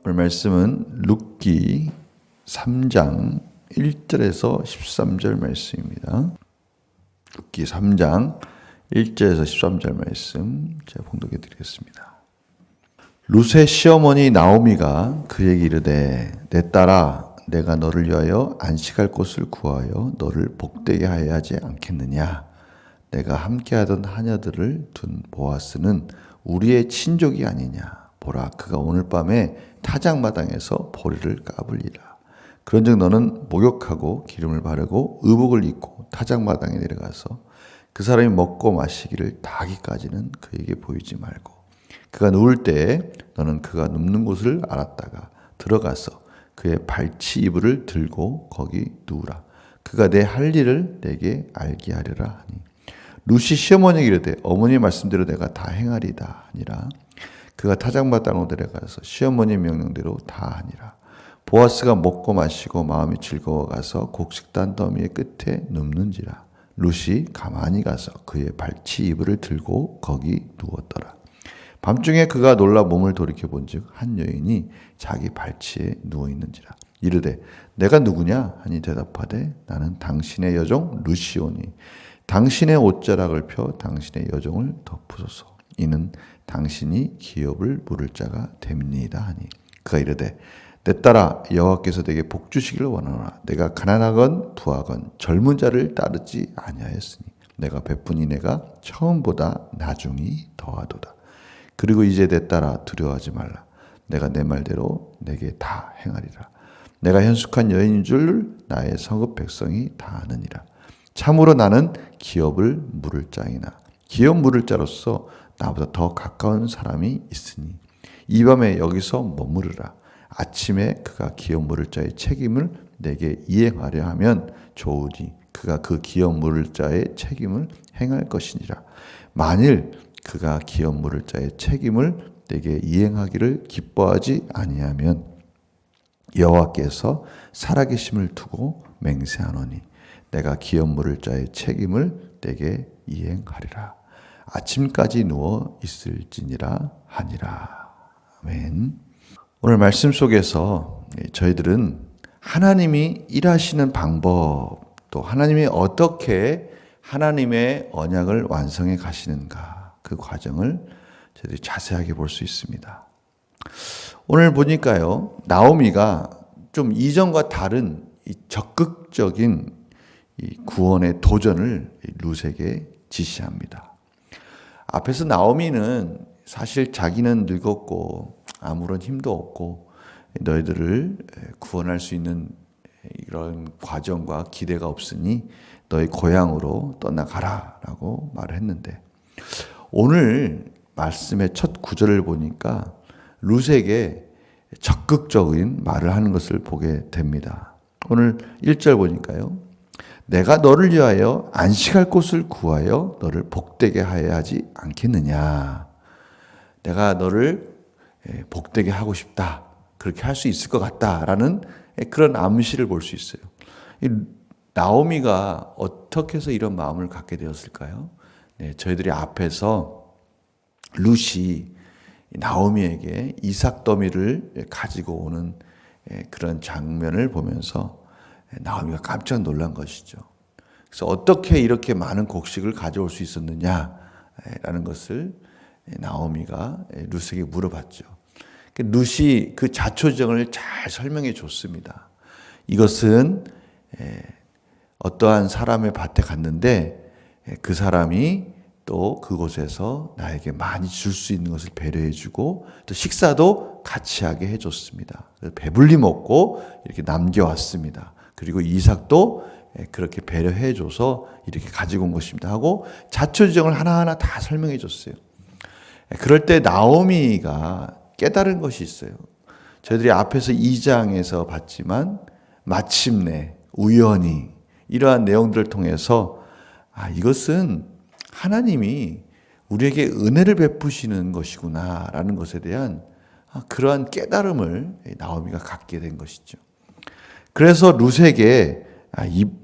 오늘 말씀은 룻기 3장 1절에서 13절 말씀입니다. 룻기 3장 1절에서 13절 말씀 제가 봉독해 드리겠습니다. 룻의 시어머니 나오미가 그에게 이르되 내 딸아 내가 너를 위하여 안식할 곳을 구하여 너를 복되게 하여야 하지 않겠느냐. 내가 함께하던 하녀들을 둔 보아스는 우리의 친족이 아니냐. 보라 그가 오늘 밤에 타작마당에서 보리를 까불리라. 그런즉 너는 목욕하고 기름을 바르고 의복을 입고 타작마당에 내려가서 그 사람이 먹고 마시기를 다 하기까지는 그에게 보이지 말고 그가 누울 때에 너는 그가 눕는 곳을 알았다가 들어가서 그의 발치 이불을 들고 거기 누우라. 그가 내 할 일을 내게 알게 하리라 하니 룻이 시어머니에게 이르되 어머니 말씀대로 내가 다 행하리다 하니라. 그가 타작마당으로 내려가서 시어머니 명령대로 다 하니라. 보아스가 먹고 마시고 마음이 즐거워가서 곡식단 더미의 끝에 눕는지라. 룻이 가만히 가서 그의 발치 이불을 들고 거기 누웠더라. 밤중에 그가 놀라 몸을 돌이켜 본즉 한 여인이 자기 발치에 누워 있는지라. 이르되 내가 누구냐 하니 대답하되 나는 당신의 여종 룻이오니 당신의 옷자락을 펴 당신의 여종을 덮으소서. 이는 당신이 기업을 물을 자가 됩니다 하니 그가 이르되 내 딸아 여호와께서 내게 복 주시기를 원하노라. 내가 가난하건 부하건 젊은 자를 따르지 아니하였으니 내가 베푸니 내가 처음보다 나중이 더하도다. 그리고 이제 내 딸아 두려워하지 말라. 내가 내 말대로 내게 다 행하리라. 내가 현숙한 여인인 줄 나의 성읍 백성이 다 아느니라. 참으로 나는 기업을 물을 자이나 기업 물을 자로서 나보다 더 가까운 사람이 있으니 이 밤에 여기서 머무르라. 아침에 그가 기업 물을 자의 책임을 내게 이행하려 하면 좋으니 그가 그 기업 물을 자의 책임을 행할 것이니라. 만일 그가 기업 물을 자의 책임을 내게 이행하기를 기뻐하지 아니하면 여호와께서 살아계심을 두고 맹세하노니 내가 기업 물을 자의 책임을 내게 이행하리라. 아침까지 누워 있을지니라 하니라. 아멘. 오늘 말씀 속에서 저희들은 하나님이 일하시는 방법, 또 하나님이 어떻게 하나님의 언약을 완성해 가시는가, 그 과정을 저희들이 자세하게 볼 수 있습니다. 오늘 보니까요, 나오미가 좀 이전과 다른 이 적극적인 이 구원의 도전을 룻에게 지시합니다. 앞에서 나오미는 사실 자기는 늙었고 아무런 힘도 없고 너희들을 구원할 수 있는 이런 과정과 기대가 없으니 너희 고향으로 떠나가라 라고 말을 했는데 오늘 말씀의 첫 구절을 보니까 룻에게 적극적인 말을 하는 것을 보게 됩니다. 오늘 1절 보니까요. 내가 너를 위하여 안식할 곳을 구하여 너를 복되게 하여야 하지 않겠느냐. 내가 너를 복되게 하고 싶다. 그렇게 할 수 있을 것 같다라는 그런 암시를 볼 수 있어요. 나오미가 어떻게 해서 이런 마음을 갖게 되었을까요? 네, 저희들이 앞에서 룻이 나오미에게 이삭 더미를 가지고 오는 그런 장면을 보면서 나오미가 깜짝 놀란 것이죠. 그래서 어떻게 이렇게 많은 곡식을 가져올 수 있었느냐라는 것을 나오미가 룻에게 물어봤죠. 룻이 그 자초지정을 잘 설명해 줬습니다. 이것은 어떠한 사람의 밭에 갔는데 그 사람이 또 그곳에서 나에게 많이 줄 수 있는 것을 배려해 주고 또 식사도 같이 하게 해줬습니다. 배불리 먹고 이렇게 남겨왔습니다. 그리고 이삭도 그렇게 배려해 줘서 이렇게 가지고 온 것입니다 하고 자초지정을 하나하나 다 설명해 줬어요. 그럴 때 나오미가 깨달은 것이 있어요. 저희들이 앞에서 2장에서 봤지만 마침내 우연히 이러한 내용들을 통해서 이것은 하나님이 우리에게 은혜를 베푸시는 것이구나라는 것에 대한 그러한 깨달음을 나오미가 갖게 된 것이죠. 그래서 룻에게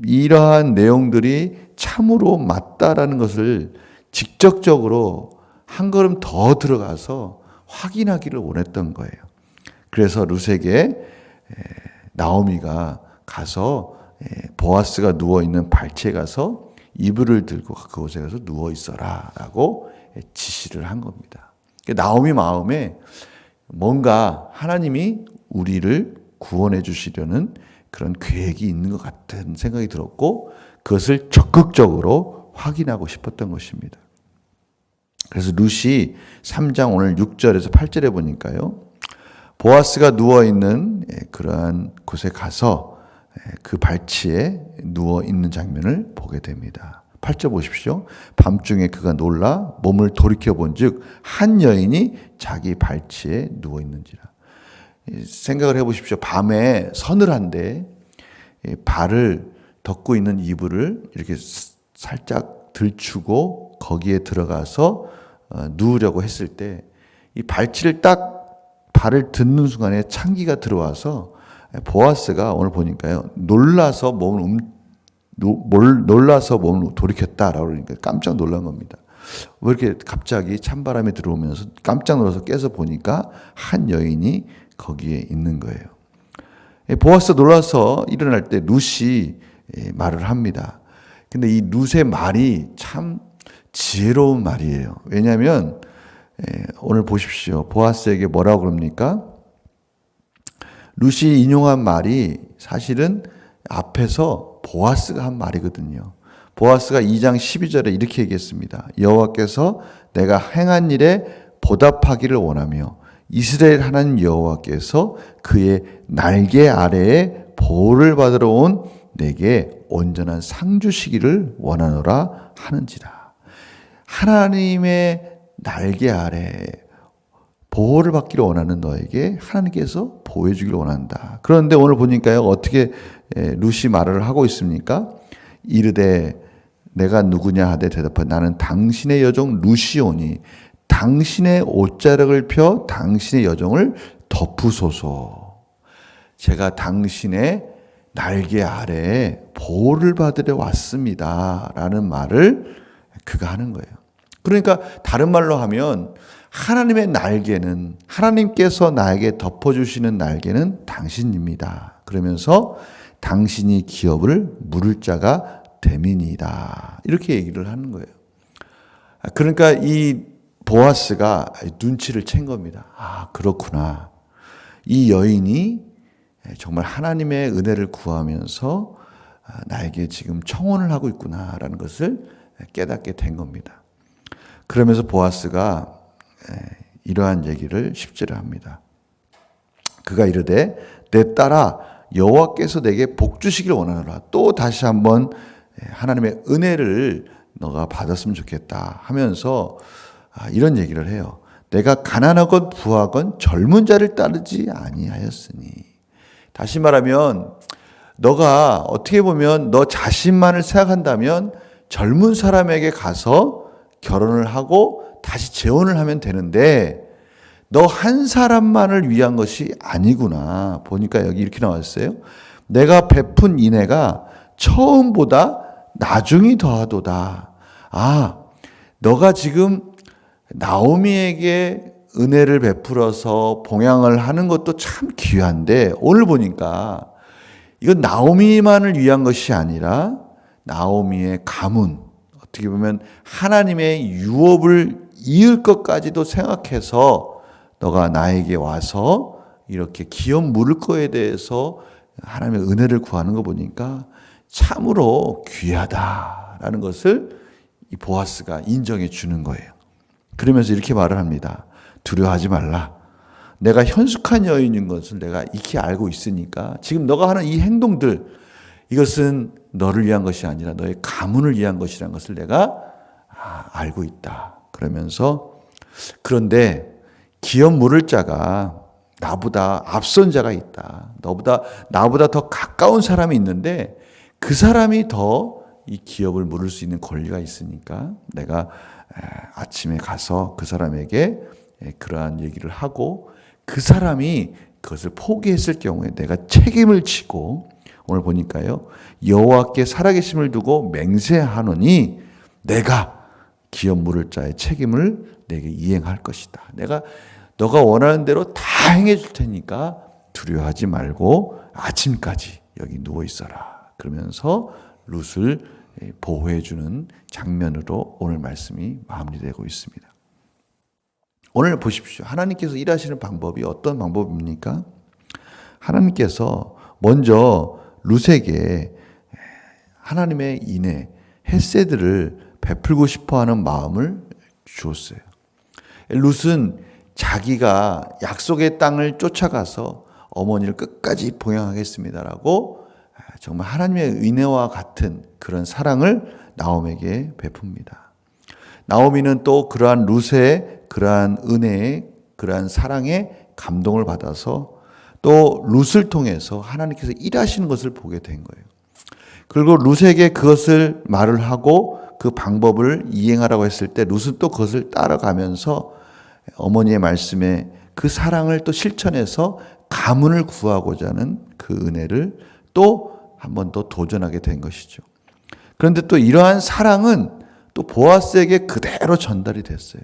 이러한 내용들이 참으로 맞다라는 것을 직접적으로 한 걸음 더 들어가서 확인하기를 원했던 거예요. 그래서 룻에게 나오미가 가서 보아스가 누워있는 발치에 가서 이불을 들고 그곳에 가서 누워있어라 라고 지시를 한 겁니다. 나오미 마음에 뭔가 하나님이 우리를 구원해 주시려는 그런 계획이 있는 것 같은 생각이 들었고 그것을 적극적으로 확인하고 싶었던 것입니다. 그래서 룻이 3장 오늘 6절에서 8절에 보니까요. 보아스가 누워있는 그러한 곳에 가서 그 발치에 누워있는 장면을 보게 됩니다. 8절 보십시오. 밤중에 그가 놀라 몸을 돌이켜본 즉 한 여인이 자기 발치에 누워있는지라. 생각을 해보십시오. 밤에 서늘한데 발을 덮고 있는 이불을 이렇게 살짝 들추고 거기에 들어가서 누우려고 했을 때 이 발치를 딱 발을 듣는 순간에 찬기가 들어와서 보아스가 오늘 보니까요. 놀라서 몸을 돌이켰다라고 그러니까 깜짝 놀란 겁니다. 왜 이렇게 갑자기 찬바람이 들어오면서 깜짝 놀라서 깨서 보니까 한 여인이 거기에 있는 거예요. 보아스 놀라서 일어날 때 룻이 말을 합니다. 근데 이 룻의 말이 참 지혜로운 말이에요. 왜냐하면 오늘 보십시오. 보아스에게 뭐라고 그럽니까? 룻이 인용한 말이 사실은 앞에서 보아스가 한 말이거든요. 보아스가 2장 12절에 이렇게 얘기했습니다. 여호와께서 내가 행한 일에 보답하기를 원하며 이스라엘 하나님 여호와께서 그의 날개 아래에 보호를 받으러 온 내게 온전한 상 주시기를 원하노라 하는지라. 하나님의 날개 아래 보호를 받기를 원하는 너에게 하나님께서 보호해 주기를 원한다. 그런데 오늘 보니까요. 어떻게 룻이 말을 하고 있습니까? 이르되 내가 누구냐 하되 대답하되 나는 당신의 여종 룻이오니 당신의 옷자락을 펴 당신의 여종을 덮으소서. 제가 당신의 날개 아래에 보호를 받으러 왔습니다. 라는 말을 그가 하는 거예요. 그러니까 다른 말로 하면 하나님의 날개는 하나님께서 나에게 덮어주시는 날개는 당신입니다. 그러면서 당신이 기업을 물을 자가 됨이니이다. 이렇게 얘기를 하는 거예요. 그러니까 이 보아스가 눈치를 챈 겁니다. 아, 그렇구나. 이 여인이 정말 하나님의 은혜를 구하면서 나에게 지금 청혼을 하고 있구나라는 것을 깨닫게 된 겁니다. 그러면서 보아스가 이러한 얘기를 10절에 합니다. 그가 이르되 내 딸아 여호와께서 내게 복 주시기를 원하노라. 또 다시 한번 하나님의 은혜를 너가 받았으면 좋겠다 하면서 이런 얘기를 해요. 내가 가난하건 부하건 젊은 자를 따르지 아니하였으니. 다시 말하면 너가 어떻게 보면 너 자신만을 생각한다면 젊은 사람에게 가서 결혼을 하고 다시 재혼을 하면 되는데 너 한 사람만을 위한 것이 아니구나. 보니까 여기 이렇게 나왔어요. 내가 베푼 인애가 처음보다 나중이 더하도다. 아, 너가 지금 나오미에게 은혜를 베풀어서 봉양을 하는 것도 참 귀한데 오늘 보니까 이건 나오미만을 위한 것이 아니라 나오미의 가문, 어떻게 보면 하나님의 유업을 이을 것까지도 생각해서 너가 나에게 와서 이렇게 기업 물을 거에 대해서 하나님의 은혜를 구하는 거 보니까 참으로 귀하다라는 것을 이 보아스가 인정해 주는 거예요. 그러면서 이렇게 말을 합니다. 두려워하지 말라. 내가 현숙한 여인인 것을 내가 익히 알고 있으니까 지금 너가 하는 이 행동들 이것은 너를 위한 것이 아니라 너의 가문을 위한 것이라는 것을 내가 알고 있다. 그러면서 그런데 기업 물을 자가 나보다 앞선 자가 있다. 나보다 더 가까운 사람이 있는데 그 사람이 더 이 기업을 물을 수 있는 권리가 있으니까 내가 아침에 가서 그 사람에게 그러한 얘기를 하고 그 사람이 그것을 포기했을 경우에 내가 책임을 지고 오늘 보니까요. 여호와께 살아계심을 두고 맹세하노니 내가 기업 물을 자의 책임을 내게 이행할 것이다. 내가 너가 원하는 대로 다 행해줄 테니까 두려워하지 말고 아침까지 여기 누워 있어라. 그러면서 룻을 보호해주는 장면으로 오늘 말씀이 마무리되고 있습니다. 오늘 보십시오. 하나님께서 일하시는 방법이 어떤 방법입니까? 하나님께서 먼저 룻에게 하나님의 인애, 헤세드를 베풀고 싶어하는 마음을 주었어요. 룻은 자기가 약속의 땅을 쫓아가서 어머니를 끝까지 봉양하겠습니다라고 정말 하나님의 은혜와 같은 그런 사랑을 나옴에게 베풉니다. 나오미는 또 그러한 룻의 그러한 은혜에 그러한 사랑에 감동을 받아서 또 룻을 통해서 하나님께서 일하시는 것을 보게 된 거예요. 그리고 룻에게 그것을 말을 하고 그 방법을 이행하라고 했을 때 룻은 또 그것을 따라가면서 어머니의 말씀에 그 사랑을 또 실천해서 가문을 구하고자 하는 그 은혜를 또 한 번 더 도전하게 된 것이죠. 그런데 또 이러한 사랑은 또 보아스에게 그대로 전달이 됐어요.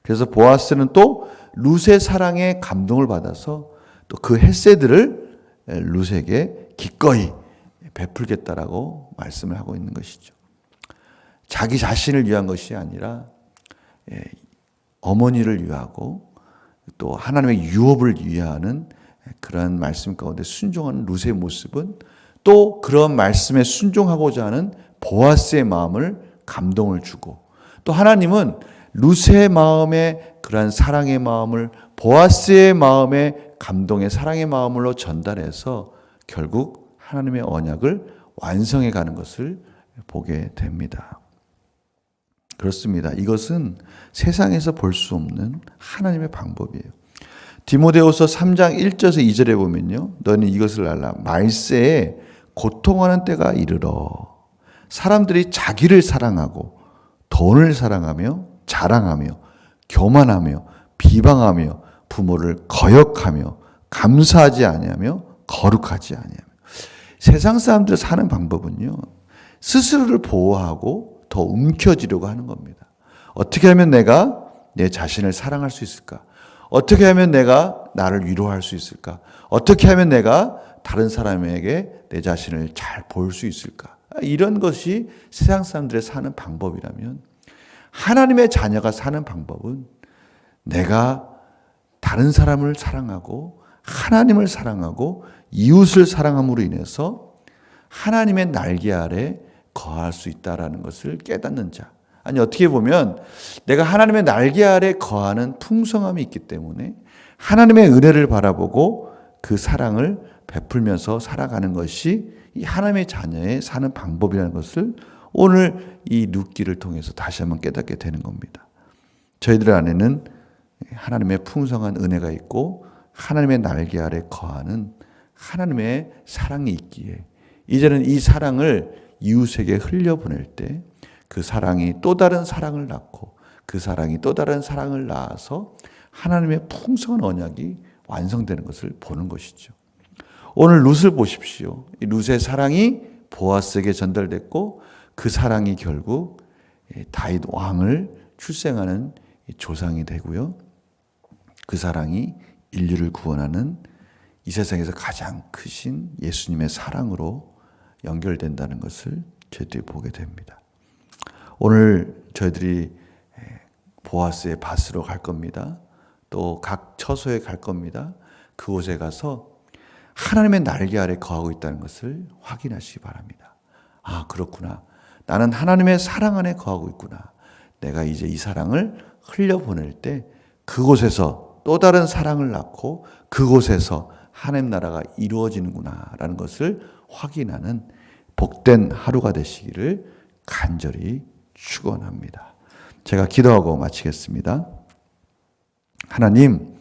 그래서 보아스는 또 룻의 사랑에 감동을 받아서 또 그 헤세드를 룻에게 기꺼이 베풀겠다라고 말씀을 하고 있는 것이죠. 자기 자신을 위한 것이 아니라 어머니를 위하고 또 하나님의 유업을 위하는 그런 말씀 가운데 순종하는 룻의 모습은 또 그런 말씀에 순종하고자 하는 보아스의 마음을 감동을 주고 또 하나님은 룻의 마음에 그러한 사랑의 마음을 보아스의 마음에 감동의 사랑의 마음으로 전달해서 결국 하나님의 언약을 완성해 가는 것을 보게 됩니다. 그렇습니다. 이것은 세상에서 볼 수 없는 하나님의 방법이에요. 디모데후서 3장 1절에서 2절에 보면요. 너는 이것을 알라. 말세에 고통하는 때가 이르러 사람들이 자기를 사랑하고 돈을 사랑하며 자랑하며 교만하며 비방하며 부모를 거역하며 감사하지 아니하며 거룩하지 아니하며 세상 사람들 사는 방법은요. 스스로를 보호하고 더 움켜쥐려고 하는 겁니다. 어떻게 하면 내가 내 자신을 사랑할 수 있을까? 어떻게 하면 내가 나를 위로할 수 있을까? 어떻게 하면 내가 다른 사람에게 내 자신을 잘 볼 수 있을까? 이런 것이 세상 사람들의 사는 방법이라면 하나님의 자녀가 사는 방법은 내가 다른 사람을 사랑하고 하나님을 사랑하고 이웃을 사랑함으로 인해서 하나님의 날개 아래 거할 수 있다라는 것을 깨닫는 자. 아니 어떻게 보면 내가 하나님의 날개 아래 거하는 풍성함이 있기 때문에 하나님의 은혜를 바라보고 그 사랑을 베풀면서 살아가는 것이 이 하나님의 자녀의 사는 방법이라는 것을 오늘 이 룻기를 통해서 다시 한번 깨닫게 되는 겁니다. 저희들 안에는 하나님의 풍성한 은혜가 있고 하나님의 날개 아래 거하는 하나님의 사랑이 있기에 이제는 이 사랑을 이웃에게 흘려보낼 때 그 사랑이 또 다른 사랑을 낳고 그 사랑이 또 다른 사랑을 낳아서 하나님의 풍성한 언약이 완성되는 것을 보는 것이죠. 오늘 룻을 보십시오. 이 룻의 사랑이 보아스에게 전달됐고 그 사랑이 결국 다윗 왕을 출생하는 조상이 되고요. 그 사랑이 인류를 구원하는 이 세상에서 가장 크신 예수님의 사랑으로 연결된다는 것을 저희들이 보게 됩니다. 오늘 저희들이 보아스의 밭으로 갈 겁니다. 또 각 처소에 갈 겁니다. 그곳에 가서 하나님의 날개 아래 거하고 있다는 것을 확인하시기 바랍니다. 아, 그렇구나. 나는 하나님의 사랑 안에 거하고 있구나. 내가 이제 이 사랑을 흘려보낼 때 그곳에서 또 다른 사랑을 낳고 그곳에서 하나님 나라가 이루어지는구나 라는 것을 확인하는 복된 하루가 되시기를 간절히 축원합니다. 제가 기도하고 마치겠습니다. 하나님,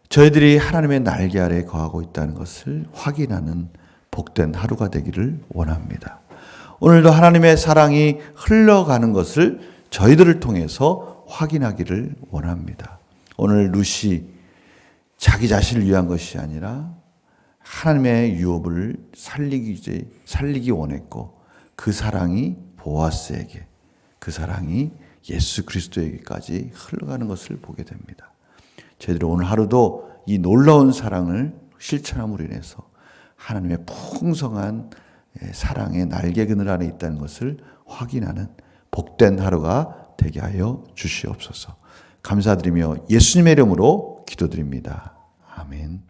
저희들이 하나님의 날개 아래에 거하고 있다는 것을 확인하는 복된 하루가 되기를 원합니다. 오늘도 하나님의 사랑이 흘러가는 것을 저희들을 통해서 확인하기를 원합니다. 오늘 룻이 자기 자신을 위한 것이 아니라 하나님의 유업을 살리기 원했고 그 사랑이 보아스에게 그 사랑이 예수 그리스도에게까지 흘러가는 것을 보게 됩니다. 저희들이 오늘 하루도 이 놀라운 사랑을 실천함으로 인해서 하나님의 풍성한 사랑의 날개 그늘 안에 있다는 것을 확인하는 복된 하루가 되게 하여 주시옵소서. 감사드리며 예수님의 이름으로 기도드립니다. 아멘.